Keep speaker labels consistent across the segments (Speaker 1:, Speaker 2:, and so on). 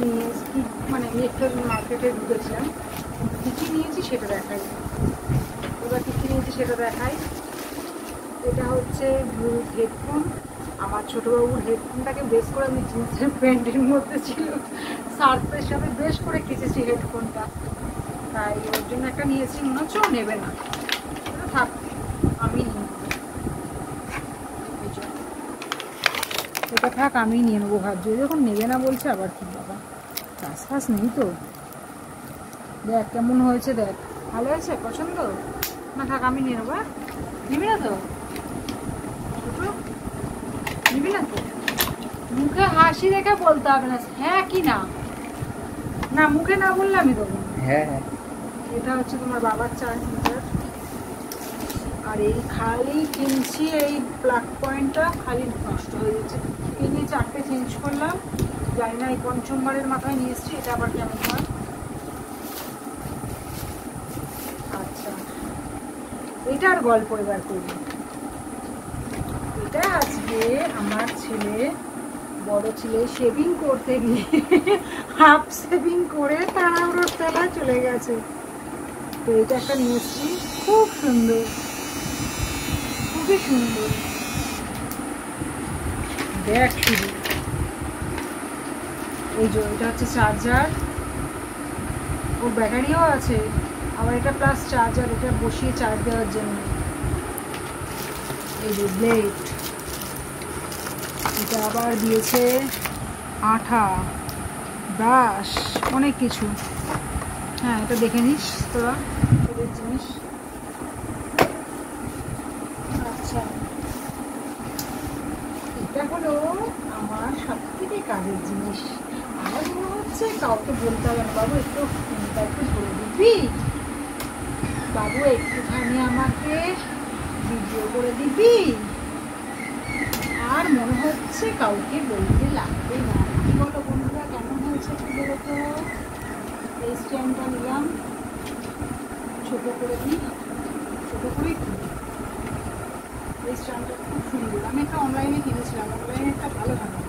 Speaker 1: নিয়ে কি মানে আমি একটা মার্কেটে ঢুকেছিলাম, কী কী নিয়েছি সেটা দেখাই। এবার কী কী নিয়েছি সেটা দেখাই। এটা হচ্ছে ব্লুটুথ হেডফোন। আমার ছোটোবাবুর হেডফোনটাকে বেশ করে আমি জিন্সের প্যান্টের মধ্যে ছিল, সার্ফের সাথে বেশ করে কেচেছি হেডফোনটা, তাই ওর জন্য একটা নিয়েছি। মনে হচ্ছে ও নেবে না, থাক আমি নিয়ে নেবো, এটা থাক আমি নিয়ে নেবো। ভাবছি যখন নেবে না বলছে আবার কি বাবা, কাজ ফাজ নেই তো। দেখ কেমন হয়েছে, দেখ ভালো হয়েছে, পছন্দ না? থাক আমি নিয়ে নেবো। নিবি না তো? নিবি না তো? মুখে হাসি রেখে বলতে হবে না হ্যাঁ কি না, না মুখে না বললে আমি দেবো।
Speaker 2: হ্যাঁ হ্যাঁ।
Speaker 1: এটা হচ্ছে তোমার বাবার চার্জার। আর এই খালি কিনছি, এই প্লাগ পয়েন্টটা খালি নষ্ট হয়ে যাচ্ছে। এই নিয়ে 4টে চেঞ্জ করলাম, জানি না এই পঞ্চমবারের মাথায় নিয়ে এসেছি, এটা আবার কেমন হয়। আচ্ছা এটা আর গল্প এবার করি। এটা আজকে আমার ছেলে, বড় ছেলে শেভিং করতে গিয়ে হাফ শেভিং করে তাড়াহুড়োর তেলায় চলে গেছে। তো এটা একটা নিয়েছি, খুব সুন্দর, খুবই সুন্দর। দেখ শুধু এই যে এটা হচ্ছে চার্জার, ওর ব্যাটারিও আছে, আবার এটা প্লাস চার্জার, এটা বসিয়ে চার্জ দেওয়ার জন্য। এই যে ব্লেড, এটা আবার দিয়েছে আঠা, ব্রাশ, অনেক কিছু। হ্যাঁ এটা দেখে নিস তোরা, তোদের জিনিস। আচ্ছা এটা হলো আমার সব থেকে কাজের জিনিস। আমার মনে হচ্ছে কাউকে বলতে হবে না, বাবু একটু ফোনটা একটু ধরে দিবি, বাবু একটুখানি আমাকে ভিডিও করে দিবি, আর মনে হচ্ছে কাউকে বলতে লাগবে না। কি বলো বন্ধুরা, কেমন হয়েছে একটু বলো তো? এই স্ট্যান্ডটা নিলাম, ছোটো করে দিই, ছোটো করেই কিনি। এই স্ট্যান্ডটা খুব সুন্দর, আমি একটা অনলাইনে কিনেছিলাম, অনলাইনে একটা ভালো থাকে।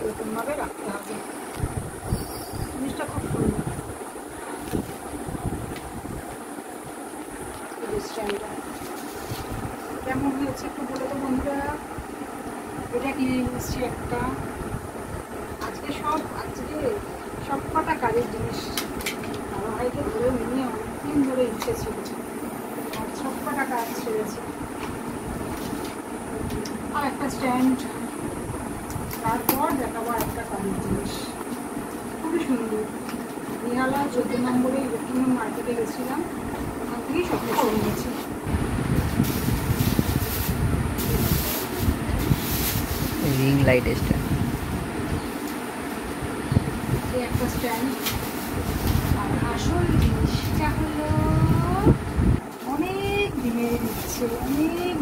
Speaker 1: এরকমভাবে রাখতে হবে, জিনিসটা খুব সুন্দর। স্ট্যান্ডটা কেমন হয়েছে একটু বলে তো বন্ধুরা। এটা কিনে নিচ্ছি একটা। আজকে সব কটা কাজের জিনিস বড় ভাইকে ধরে নিয়ে অনেকদিন ধরে ইচ্ছে ছিল, আর সব কটা কাজ ছেড়েছে। আর একটা স্ট্যান্ড, তারপর দেখাবো একটা কাজের জিনিস খুবই সুন্দর। নিহালা 14 নম্বরে ইলেকট্রনিক মার্কেটে গেছিলাম, ওখান থেকেই সব কিছু নিয়েছি।
Speaker 2: রিং লাইট স্ট্যান্ড,
Speaker 1: একটা স্ট্যান্ড। আর আসল জিনিসটা হলো অনেক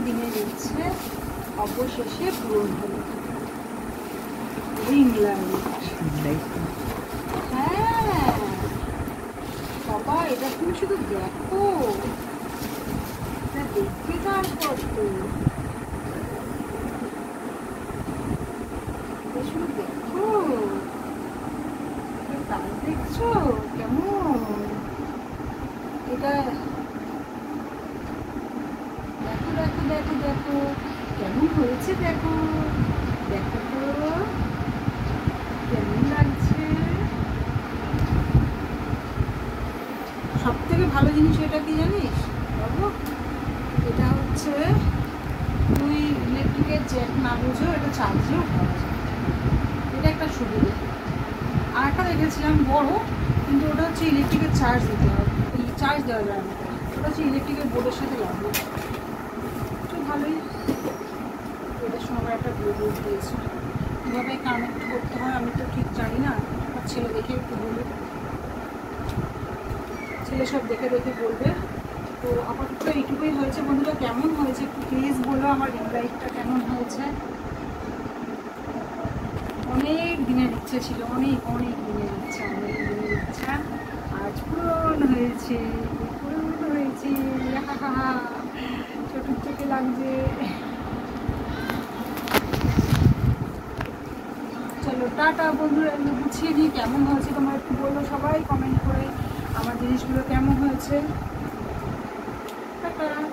Speaker 1: দিনের ইচ্ছে অবশেষে পূরণ হলো, রিং লাইট। হ্যাঁ বাবা, এটা তুমি শুধু দেখো, এটা দেখতে কার করতো, শুধু দেখো, তাই দেখছো কেমন এটা। দেখো দেখো দেখো দেখো কেমন হয়েছে, দেখো দেখো তো কেমন লাগছে। সব থেকে ভালো জিনিস এটা কি জানিস বাবু, এটা হচ্ছে তুই ইলেকট্রিকের জ্যাক না বুঝো, এটা চার্জেও করা যায়, এটা একটা সুবিধা। আর একটা দেখেছিলাম বড়, কিন্তু ওটা হচ্ছে ইলেকট্রিকের চার্জ দিতে হবে, চার্জ দেওয়া যায় না, ওটা হচ্ছে ইলেকট্রিকের বোর্ডের সাথে লাগবে। তো ভালোই, এটার সময় একটা ব্লুটুথ দিয়েছে, কীভাবে কানেক্ট করতে হয় আমি তো ঠিক জানি না, আর ছেলে দেখে একটু বলবে, ছেলে সব দেখে দেখে বলবে। তো আপাতত এইটুকুই হয়েছে বন্ধুরা। কেমন হয়েছে একটু প্লিজ বলো, আমার রিং লাইটটা কেমন হয়েছে। অনেক দিনের ইচ্ছে ছিল, অনেক দিনের ইচ্ছা আজ পূরণ হয়েছে। ছোট লাগছে। চলো টাটা বন্ধুরা, আমি গুছিয়ে দিই। কেমন হয়েছে তোমরা একটু বলো সবাই কমেন্ট করে আমার জিনিসগুলো কেমন হয়েছে। টাটা।